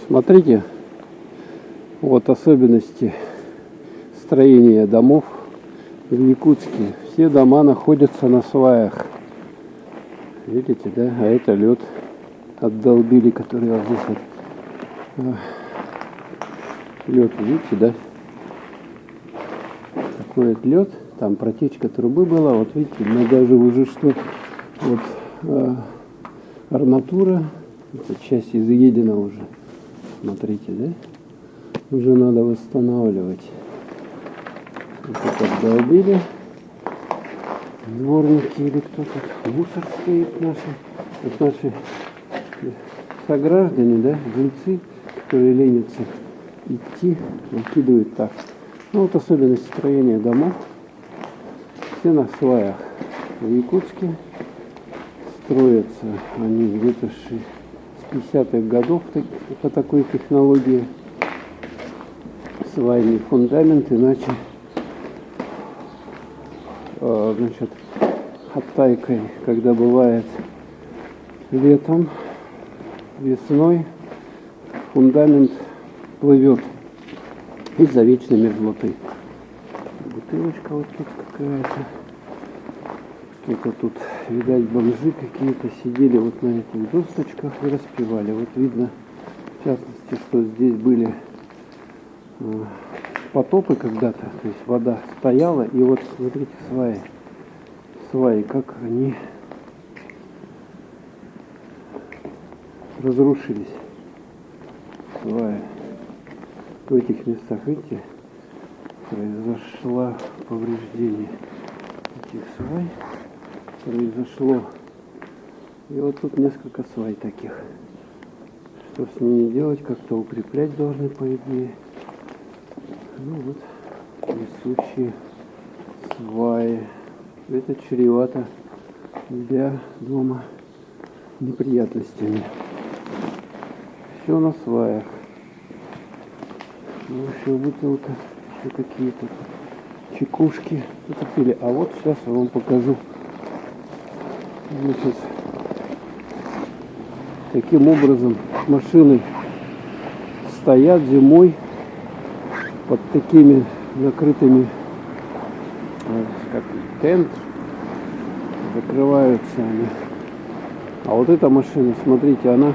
Смотрите, вот особенности строения домов в Якутске. Все дома находятся на сваях. Видите, да? А это лед отдолбили, который вот здесь вот. Лед, видите, да? Такой вот лед. Там протечка трубы была. Вот видите, но даже уже что вот арматура, эта часть изъедена уже. Смотрите, да? Уже надо восстанавливать. Вот это отдолбили. Дворники или кто тут, мусор стоит наши. Вот наши сограждане, да, жильцы, которые ленятся идти, выкидывают так. Ну вот особенность строения домов. Все на сваях. В Якутске строятся они где-то с 50-х годов по такой технологии. Свайный фундамент, иначе значит, оттайкой, когда бывает летом, весной, фундамент плывет из-за вечной мерзлоты. Бутылочка вот тут какая-то. Кто-то тут, видать, бомжи какие-то сидели вот на этих досточках и распевали. Вот видно, в частности, что здесь были потопы когда-то, то есть вода стояла, и вот смотрите, сваи, как они разрушились. Сваи. В этих местах, видите, произошло повреждение этих свай. Произошло. И вот тут несколько свай таких. Что с ними делать, как-то укреплять должны, по идее. Ну вот, несущие сваи. Это чревато для дома неприятностями. Все на сваях. Ну, еще бутылка, еще какие-то чекушки утопили. А вот сейчас я вам покажу. Значит, таким образом машины стоят зимой под такими накрытыми, как тент, закрываются они. А вот эта машина, смотрите, она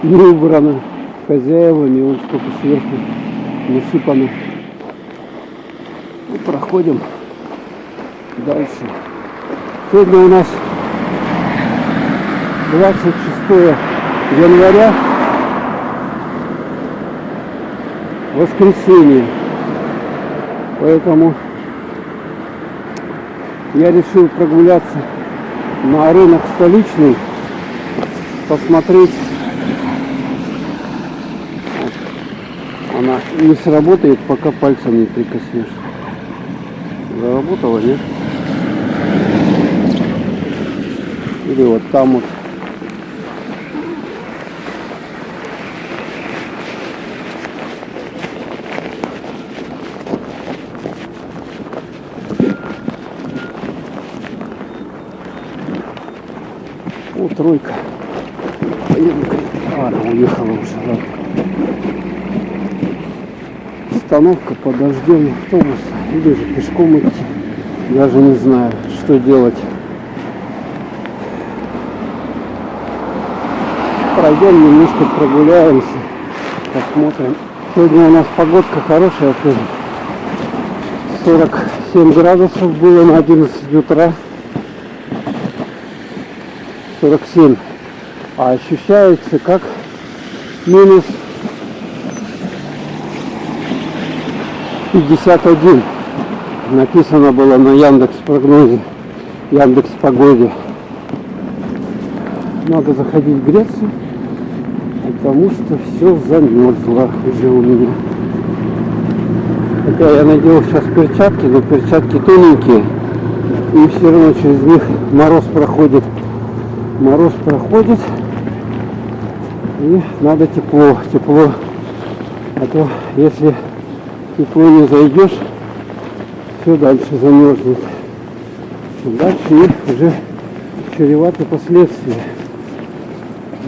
не убрана хозяевами, вон сколько сверху насыпано. И проходим дальше. Сегодня у нас 26 января, воскресенье, поэтому я решил прогуляться на рынок столичный, посмотреть. Она не сработает, пока пальцем не прикоснешь. Заработала, нет? Или вот там вот. О, тройка. Поеду-ка. А, она уехала уже, ладно. Остановка, подождем автобус. Или же пешком идти. Даже не знаю, что делать. Пройдем немножко, прогуляемся, посмотрим. Сегодня у нас погодка хорошая, 47 градусов было на 11 утра. 47. А ощущается как минус 51. Написано было на Яндекс прогнозе, Яндекс погоде. Надо заходить греться, потому что все замерзло уже у меня. Хотя я надел сейчас перчатки, но перчатки тоненькие, и все равно через них мороз проходит. Мороз проходит, и надо тепло. А то если тепло не зайдешь, все дальше замерзнет. Дальше и уже чреваты последствия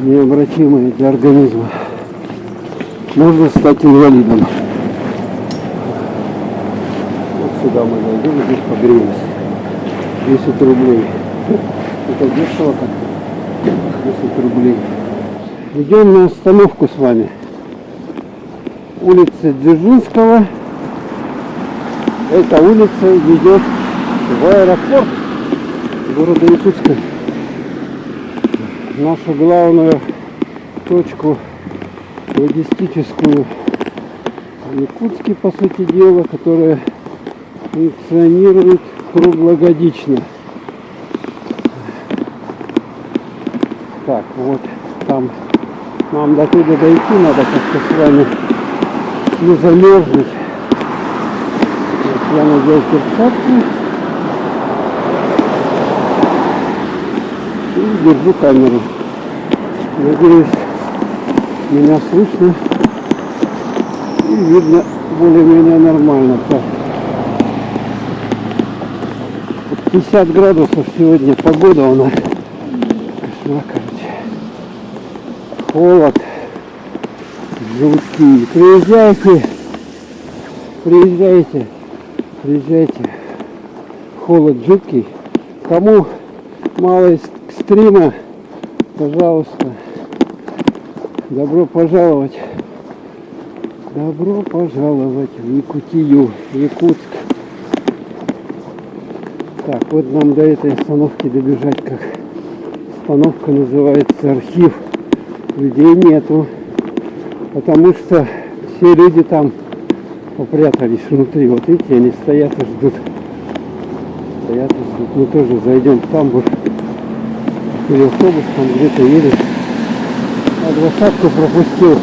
необратимые для организма. можно стать инвалидом. Вот сюда мы зайдем, здесь погреемся. 10 рублей. Это дешево как 10 рублей. Идем на остановку с вами. Улица Дзержинского. Эта улица ведет в аэропорт города Якутска. Нашу главную точку логистическую в Якутске, по сути дела, которая функционирует круглогодично. Так, вот там нам до туда дойти надо как-то с вами не замерзнуть. Вот я надел перчатки и держу камеру. Надеюсь, меня слышно и видно более-менее нормально. Так. 50 градусов сегодня погода у нас. Кошмар, короче. Холод. Жуткий. Приезжайте. Приезжайте. Приезжайте. Холод жуткий. Кому мало экстрима, пожалуйста. Добро пожаловать. Добро пожаловать в Якутию, в Якутск. Так, вот нам до этой остановки добежать, как остановка называется Архив. Людей нету, потому что все люди там попрятались внутри. Вот видите, они стоят и ждут. Стоят и ждут. Мы тоже зайдем в тамбур. Или автобус там где-то едет. А 20-ку пропустил.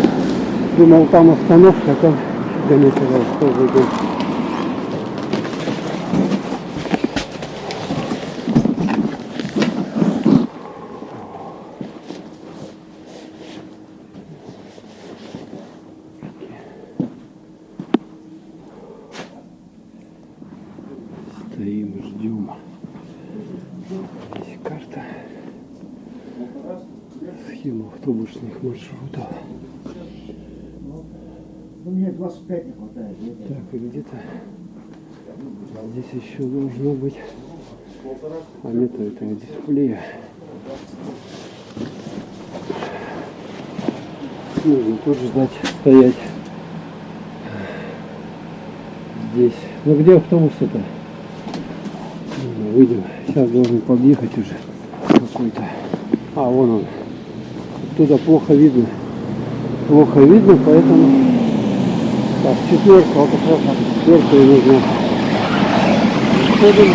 Думал, там остановка, а там фига не сказал, что зайдем. Стоим, ждем. Здесь карта. Схема автобусных маршрутов. Ну, мне 25 не хватает. Так, и где-то здесь еще должно быть. А нет этого дисплея. Нужно тут ждать, стоять. Здесь. Ну где автобус-то? Выйдем. Сейчас должен подъехать уже какой-то. А, вон он. Оттуда плохо видно. Плохо видно, поэтому... Так, 4, вот как раз 4 нужно. Выходим.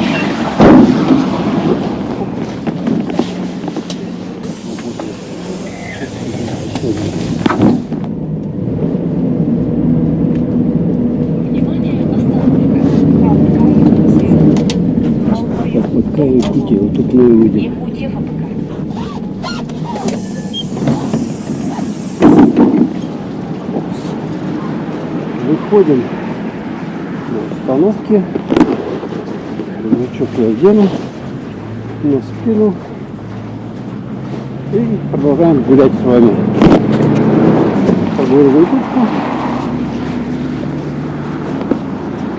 Так, вот Якутия, вот тут мы увидим. Выходим на остановке. Значок я одену на спину и продолжаем гулять с вами по городу Якутску.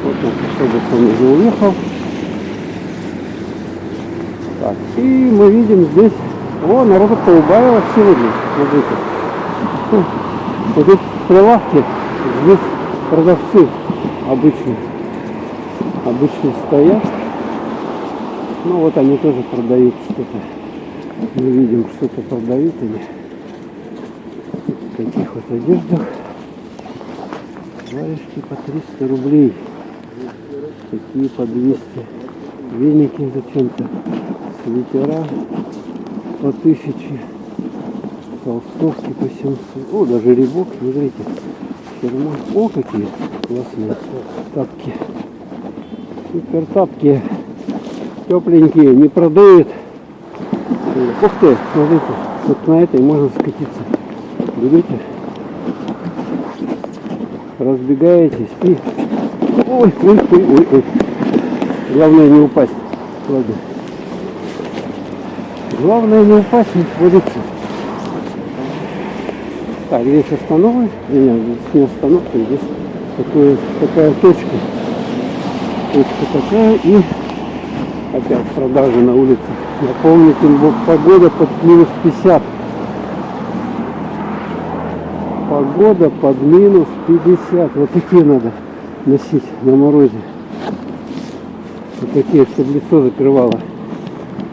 Вот наш автобус уже уехал. Так, и мы видим здесь, о, народу поубавилось сегодня. Смотрите. Вот эти прилавки здесь продавцы обычно стоят. Ну вот они тоже продают что-то. Мы видим, что-то продают они. В таких вот одеждах. Варежки по 300 рублей. Такие по 200. Веники зачем-то. Свитера по 1000. Толстовки по 700. О, даже Рибок, смотрите. Фирма. О, какие классные тапки. Супер тапки. Тепленькие, не продают. Ух ты, смотрите, вот на этой можно скатиться. Видите? Разбегаетесь и... Ой, ой, ой, ой, ой. Главное не упасть. Ладно. Главное не упасть, не свалиться. Так, здесь остановка, нет, здесь не остановка, здесь такая точка. Точка такая и опять продажи на улице. Напомните, погода под минус 50. Погода под минус 50. Вот такие надо носить на морозе. Вот такие, чтобы лицо закрывало.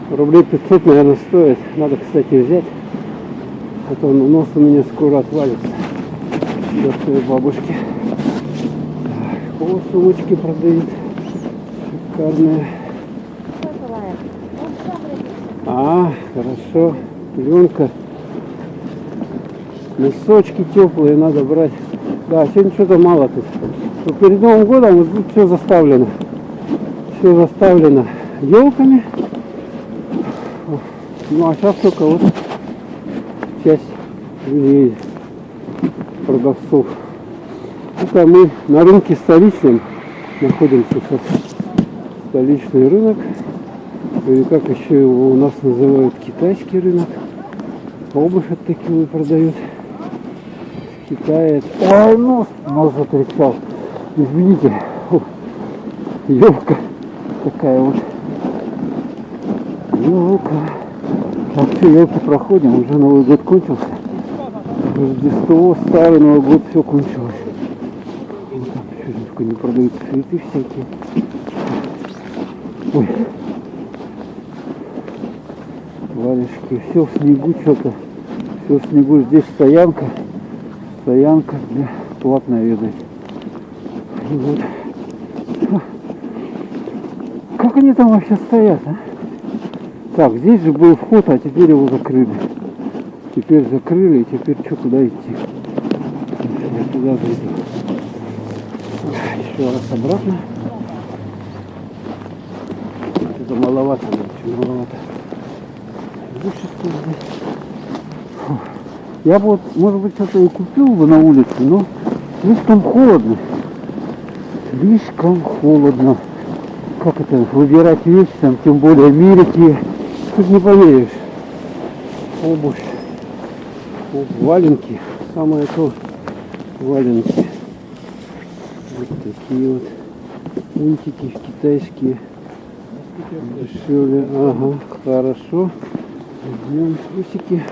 Рублей 500, наверное, стоит. Надо, кстати, взять. А то нос у меня скоро отвалится. До своей бабушки. О, сумочки продают. Шикарные. А, хорошо. Пленка. Носочки теплые надо брать. Да, сегодня что-то мало тут. Но перед Новым годом вот тут все заставлено. Все заставлено елками. Ну а сейчас только вот часть людей, продавцов. Это мы на рынке столичном находимся сейчас. Столичный рынок. Или как еще его у нас называют, китайский рынок. Обувь вот такие продают. Китая. Ой, нос затрещал. Извините. Елка такая вот. Елка. Так, все, елки проходим. Уже Новый год кончился. Рождество, старый Новый год, все кончилось. Вот там еще только не продают цветы всякие. Ой. Варежки. Все в снегу что-то. Все в снегу. Здесь стоянка. Стоянка для платной еды. И вот. Как они там вообще стоят, а? Так, здесь же был вход, а теперь его закрыли. Теперь закрыли, и теперь что, куда идти? Я туда зайду. Еще раз обратно. Это маловато, очень маловато. Я бы вот, может быть, что-то и купил бы на улице, но слишком холодно. Слишком холодно. Как это, выбирать вещи, там, тем более мирики. Тут не поверишь. Обувь. Валенки. Самое то валенки. Вот такие вот. Унтики китайские. Дешевле. Ага, хорошо. Возьмем трусики.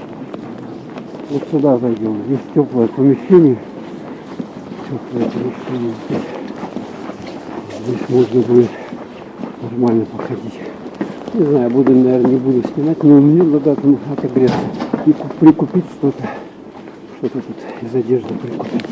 Вот сюда зайдем. Здесь теплое помещение. Теплое помещение. Здесь можно будет нормально походить. Не знаю, буду, наверное, не буду снимать, но мне надо отогреться и прикупить что-то. Что-то тут из одежды прикупить.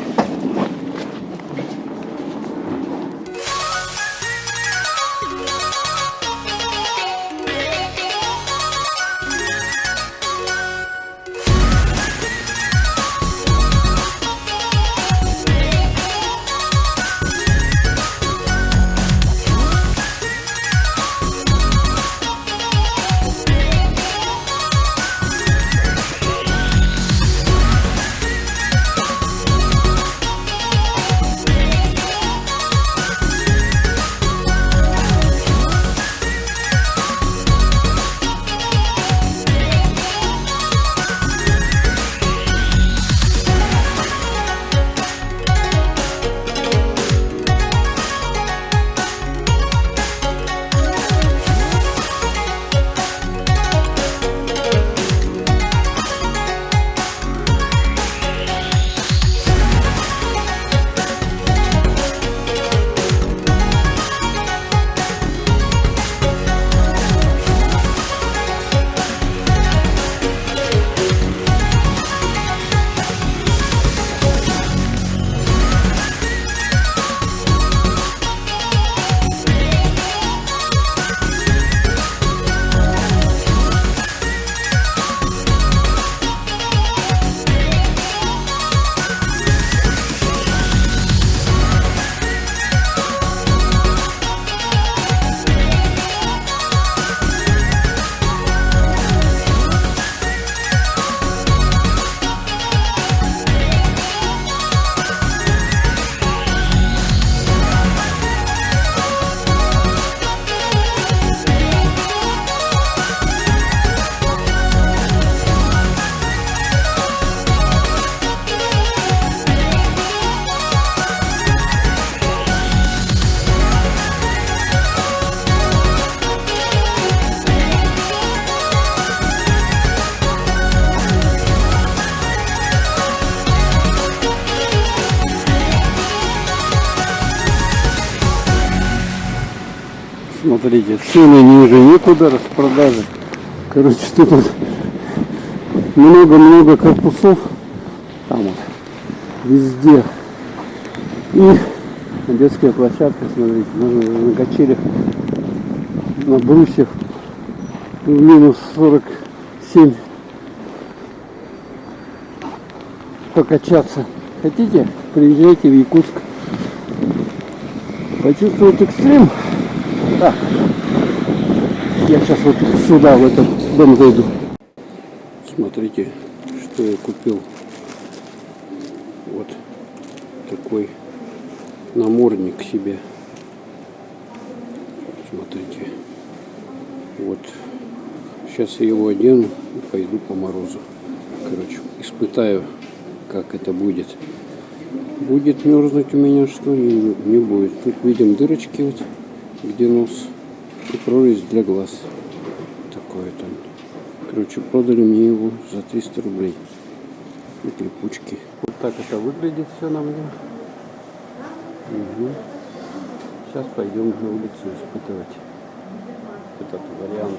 Смотрите, цены ниже некуда, распродажи. Короче, тут вот много-много корпусов. Там вот везде. И детская площадка, смотрите, можно на качелях, на брусьях в минус 47 покачаться. Хотите? Приезжайте в Якутск. Почувствовать экстрим. Так, я сейчас вот сюда, в этот дом зайду. Смотрите, что я купил. Вот такой намордник себе. Смотрите. Вот. Сейчас я его одену и пойду по морозу. Короче, испытаю, как это будет. Будет мерзнуть у меня, что не будет. Тут видим дырочки, вот, где нос, и прорезь для глаз. Такое там. Короче, продали мне его за 300 рублей. И липучки. Вот так это выглядит все на мне. Угу. Сейчас пойдем на улицу испытывать этот вариант.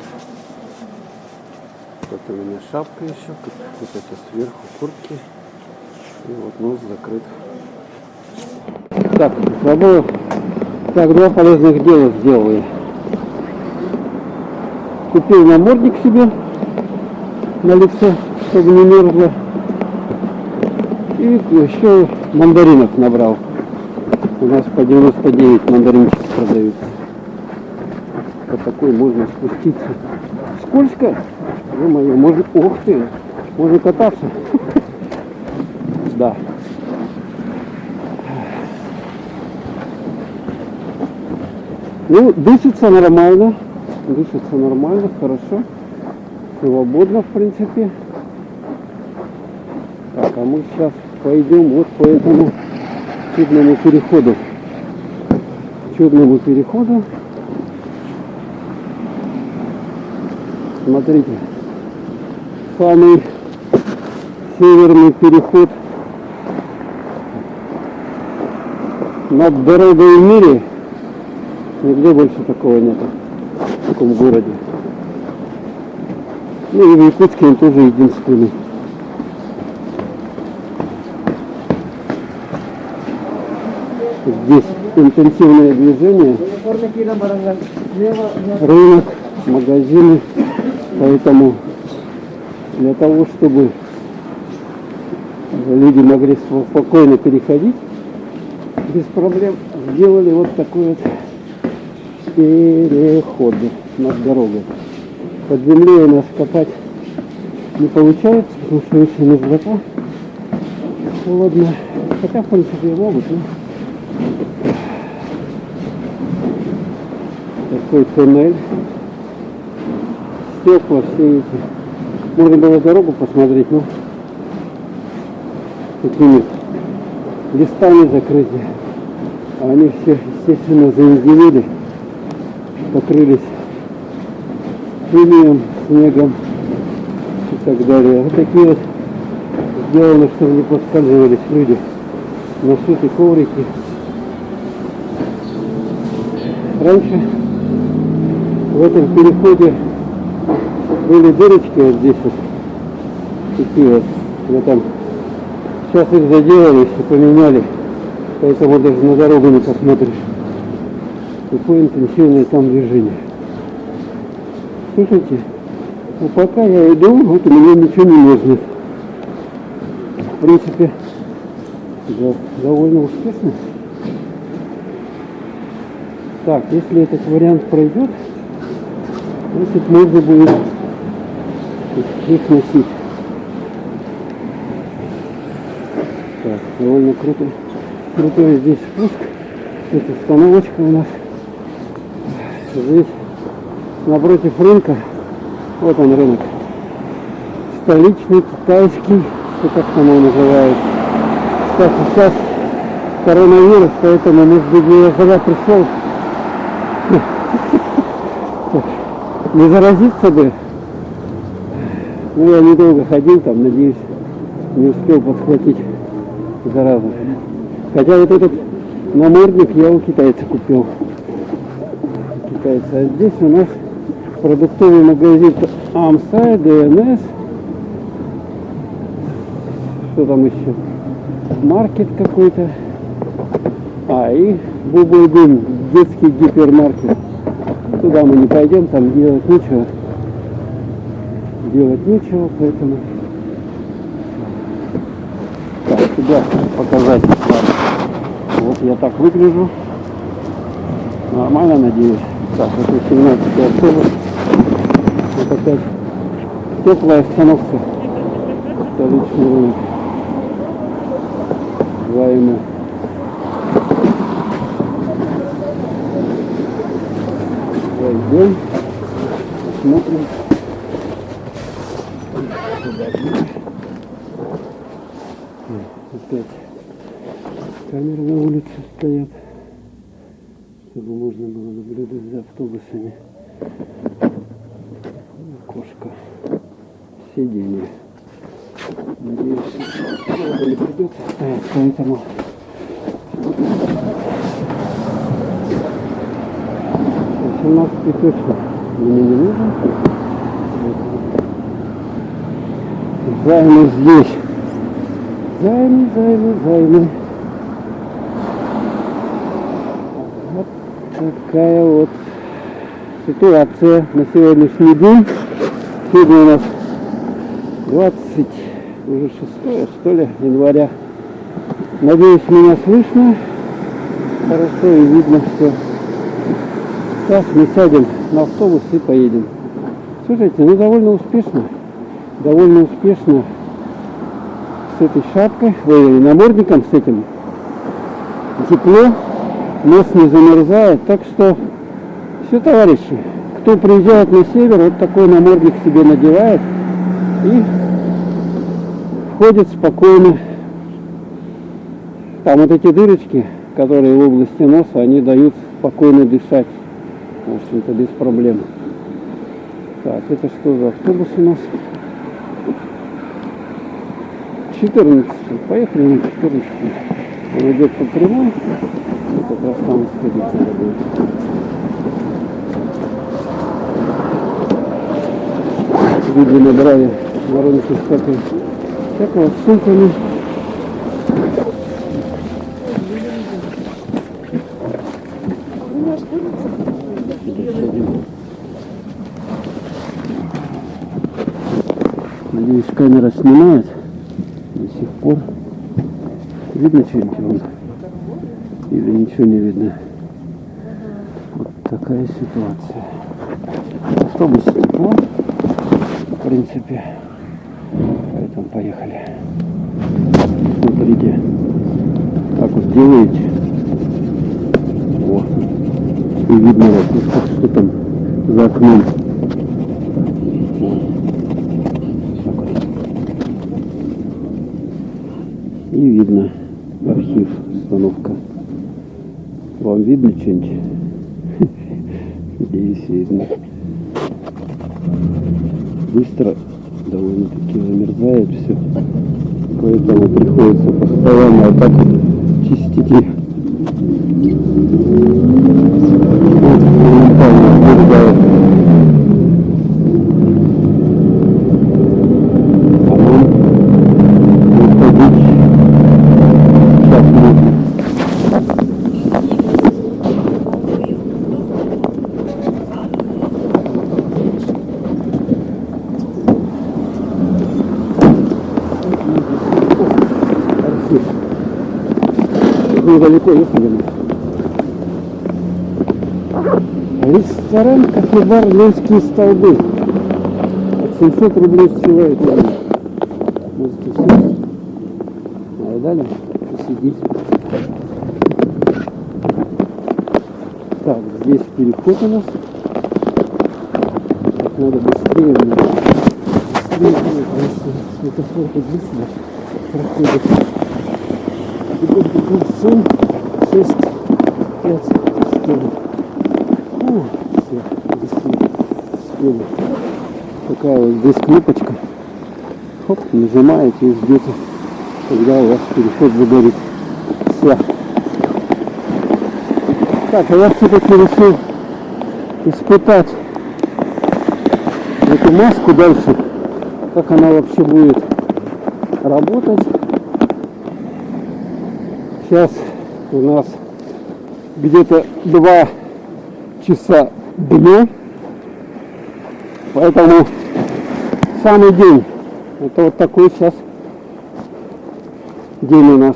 Вот у меня шапка еще, вот это сверху куртки. И вот нос закрыт. Так, забыл. Так, два полезных дела сделал я. Купил намордник себе на лицо, чтобы не мерзло. И еще мандаринов набрал. У нас по 99 мандаринчики продаются. По такой можно спуститься. Скользко? Ё-моё, можно... Ух ты! Можно кататься. Да. Ну, дышится нормально. Дышится нормально, хорошо. Свободно, в принципе. Так, а мы сейчас пойдем вот по этому чудному переходу. Чудному переходу. Смотрите. Самый северный переход над дорогой в мире. Нигде больше такого нет в таком городе. Ну и в Якутске он тоже единственный. Здесь интенсивное движение, рынок, магазины, поэтому для того, чтобы люди могли спокойно переходить без проблем, сделали вот такой вот переход над дорогой. Под землей у нас копать не получается, потому что очень мерзлота, холодно. Хотя, в принципе, и могут, но... Такой туннель. Стекла все эти. Можно было дорогу посмотреть, но такими листами закрыты. А они все, естественно, заиндивили, покрылись инеем, снегом и так далее. Вот такие вот сделаны, чтобы не поскальзывались люди. Насыты коврики. Раньше в этом переходе были дырочки вот здесь вот. Такие вот. Но там сейчас их заделали и поменяли. Поэтому даже на дорогу не посмотришь. Какое интенсивное там движение. Слушайте, ну пока я иду, вот у меня ничего не мерзнет. В принципе, да, довольно успешно. Так, если этот вариант пройдет, значит можно будет их носить. Так, довольно круто. Крутой здесь спуск. Это остановочка у нас. Здесь напротив рынка. Вот он рынок. Столичный, китайский. Что как там его называют. Кстати, сейчас коронавирус, поэтому, может быть, я когда пришел, не заразиться бы. Ну, я недолго ходил там, надеюсь, не успел подхватить заразу. Хотя вот этот намордник я у китайца купил. спускается. А здесь у нас продуктовый магазин Амсай, ДНС. Что там еще? Маркет какой-то. И Бубу-Бум, детский гипермаркет. Туда мы не пойдем, там делать нечего. Поэтому... Так, себя показать. Вот я так выгляжу. Нормально, надеюсь. Так, это 17-й автобус. Вот опять теплая остановка. Столичный рынок. Войну. Зайдем. Смотрим. Опять камеры на улице стоят, чтобы можно было наблюдать за автобусами. Окошко, сиденье. Надеюсь, долго не придется стоять, поэтому у нас и точно мне не нужен. Займы здесь. Займы. Вот такая вот ситуация на сегодняшний день. Сегодня у нас 26 что ли, января. Надеюсь, меня слышно. Хорошо и видно все. Сейчас мы сядем на автобус и поедем. Слушайте, ну довольно успешно. С этой шапкой, намордником с этим. Тепло, нос не замерзает. Так что все, товарищи, кто приезжает на север, вот такой намордник себе надевает и входит спокойно. Там вот эти дырочки, которые в области носа, они дают спокойно дышать. В общем-то, без проблем. Так, это что за автобус у нас? 14. Поехали на 14. Он идет по прямой. Как раз там сходить надо будет. Люди набрали воронки всякого с сумками. Надеюсь, камера снимает. До сих пор видно что-нибудь вам? Или ничего не видно? Вот такая ситуация. В автобусе тепло, в принципе. Поэтому поехали. Смотрите, как вот делаете. О, и видно вот, что там за окном. И видно архив, установка. Вам видно что-нибудь? Надеюсь, видно. Быстро довольно-таки замерзает все. Поэтому приходится постоянно вот так вот чистить их. Моментально замерзает. Недалеко ехали мы. Ресторан, кафе-бар «Ленские столбы». От 700 рублей всего это. Можете сесть. А далее посидеть. Так, здесь переход у нас. Так, надо быстрее. Быстрее, если светофор быстро проходит. 7, 6, 5, 4. Все, успели. Такая вот здесь кнопочка. Хоп, нажимаете и ждете, когда у вас переход загорит. Все. Так, а я все-таки решил испытать эту маску дальше, как она вообще будет работать. Сейчас у нас где-то 2 часа дня, поэтому самый день. Это вот такой сейчас день у нас,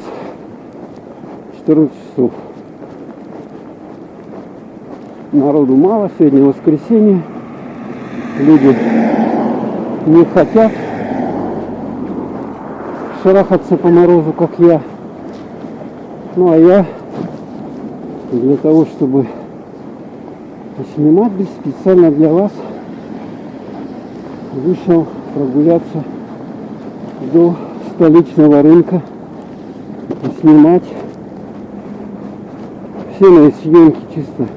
14 часов. Народу мало, сегодня воскресенье, люди не хотят шарахаться по морозу, как я. Ну а я для того, чтобы снимать специально для вас, вышел прогуляться до столичного рынка и снимать все мои съемки чисто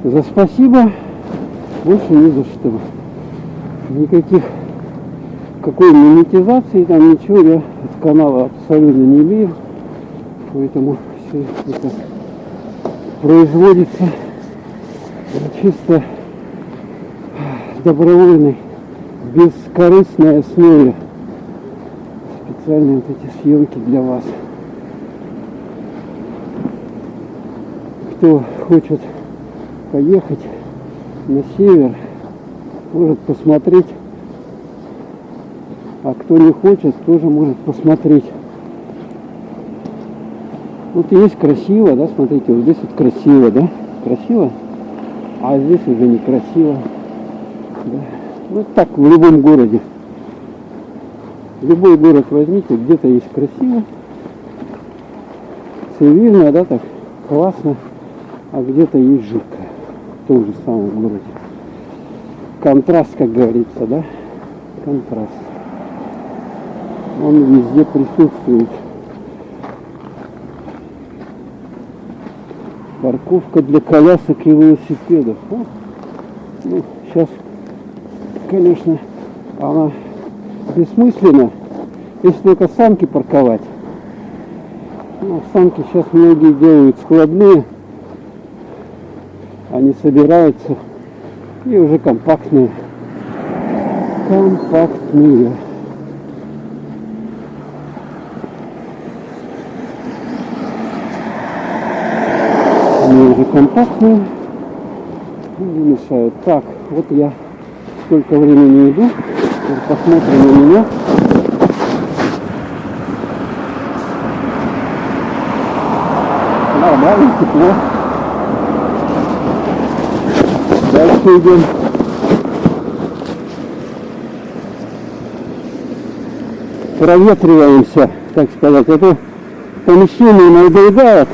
за спасибо, больше не за что. Никаких какой монетизации, там ничего я от канала абсолютно не имею, поэтому все это производится чисто добровольной, бескорыстной основе. Специально вот эти съемки для вас. Кто хочет поехать на север, может посмотреть, а кто не хочет, тоже может посмотреть. Вот есть красиво, да, смотрите, вот здесь вот красиво, да, красиво, а здесь уже некрасиво. Да. Вот так в любом городе. Любой город возьмите, где-то есть красиво, цивильно, да, так, классно, а где-то есть жутко. В том же самом городе. Контраст, как говорится, да? Контраст. Он везде присутствует. Парковка для колясок и велосипедов. Ну, сейчас, конечно, она бессмысленна, если только санки парковать. Ну, санки сейчас многие делают складные, они собираются и уже компактные. Компактные. Они уже компактные, не мешают. Так, вот я сколько времени иду, посмотрим на меня. Нормально, тепло. Дальше идем. Проветриваемся, так сказать. Это помещение надоедает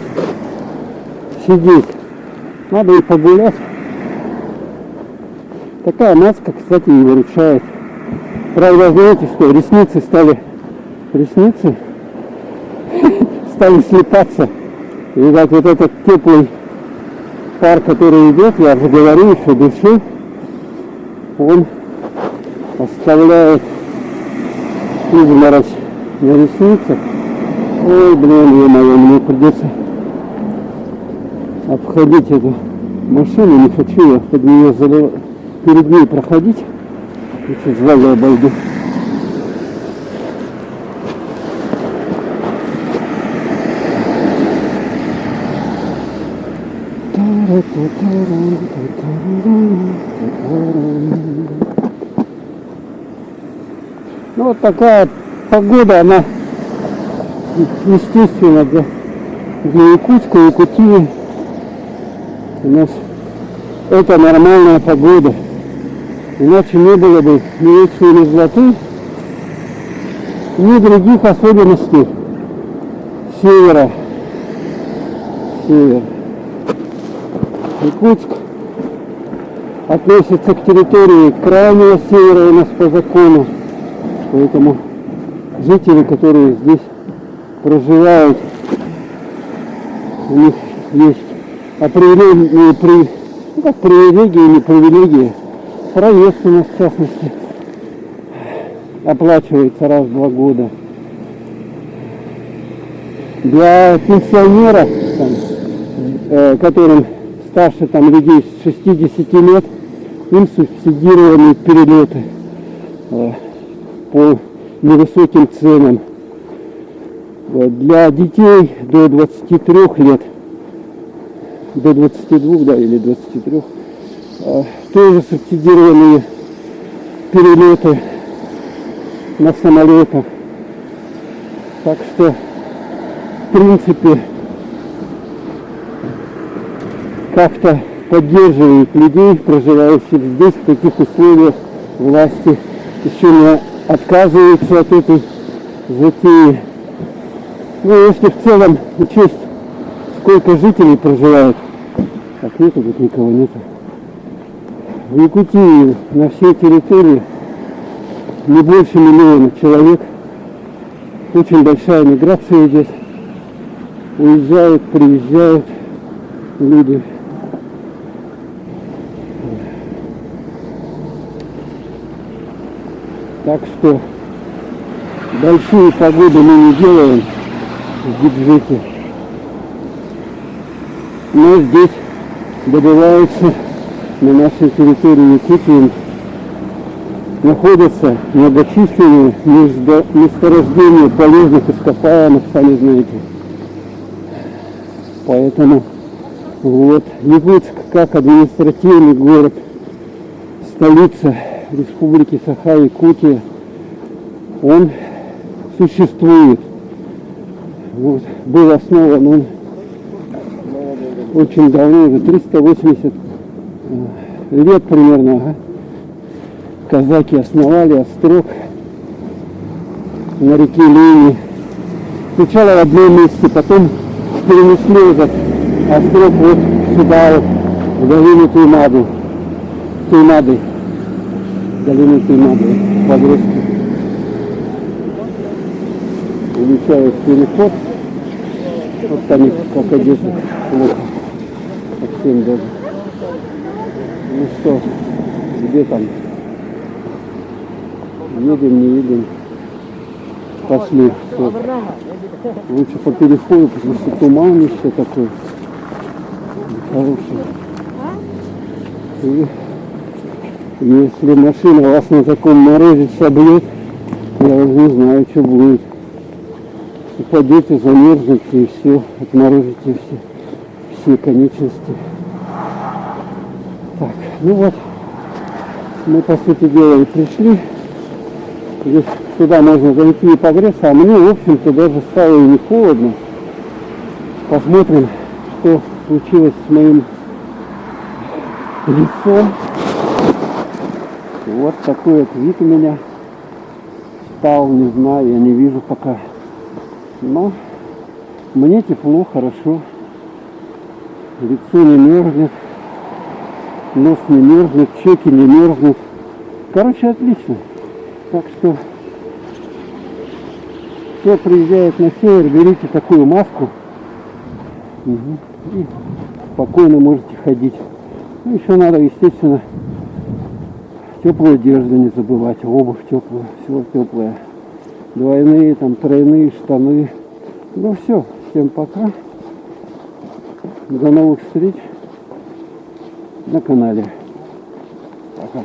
сидеть. Надо и погулять. Такая маска, кстати, и выручает. Правда, знаете что, ресницы стали слипаться. И видать, вот этот теплый пар, который идет, я уже говорил, что дышу, он оставляет изморозь на ресницах. Ой, блин, ё-моё, мне придется обходить эту машину, не хочу я под нее перед ней проходить. Лучше сзади обойду. Ну вот такая погода, она естественно для Якутска, Якутии. У нас это нормальная погода. Иначе не было бы ни вечной мерзлоты, ни других особенностей севера. Север. Якутск относится к территории крайнего севера у нас по закону. Поэтому жители, которые здесь проживают, у них есть определенные привилегии или привилегии. Проезд у нас, в частности, оплачивается раз в 2 года. Для пенсионеров, там, которым постарше там людей с 60 лет, им субсидированы перелеты по невысоким ценам. Для детей до 23 лет, до 22, да, или 23, тоже субсидированные перелеты на самолетах. Так что, в принципе, как-то поддерживают людей, проживающих здесь, в таких условиях. Власти еще не отказываются от этой затеи. Ну, если в целом учесть, сколько жителей проживает, так нету тут никого, нету. В Якутии на всей территории не больше 1 миллиона человек. Очень большая миграция идет. Уезжают, приезжают люди. Так что большие погоды мы не делаем в бюджете. Но здесь добываются на нашей территории Якутии, находятся многочисленные месторождения полезных ископаемых, сами знаете. Поэтому вот Якутск как административный город, столица Республики Саха-Якутия, он существует. Вот, был основан он очень давно, уже 380 лет примерно. Ага. Казаки основали острог на реке Лени. Сначала в одном месте, потом перенесли этот острог вот сюда, вот, в долину Туймады. Долину Туймады, подростки. Улучшают переход. Вот там как одежда плохо. Совсем даже. Ну что, где там? Едем, не едем. Пошли. Все. Лучше по переходу, потому что туман еще такой. Хороший. И если машина вас на таком морозе собьет, я уже не знаю, что будет. Упадете, замерзнете и все, отморозите все конечности. Так, ну вот, мы по сути дела и пришли. Здесь сюда можно зайти и погреться, а мне, в общем-то, даже стало и не холодно. Посмотрим, что случилось с моим лицом. Вот такой вот вид у меня стал, не знаю, я не вижу пока. Но мне тепло, хорошо. Лицо не мерзнет, нос не мерзнет, щеки не мерзнут. Короче, отлично. Так что, кто приезжает на север, берите такую маску. И спокойно можете ходить. Ну, еще надо, естественно, теплую одежду не забывать, обувь теплую, все теплое. Двойные, там, тройные штаны. Ну все, всем пока. До новых встреч на канале. Пока.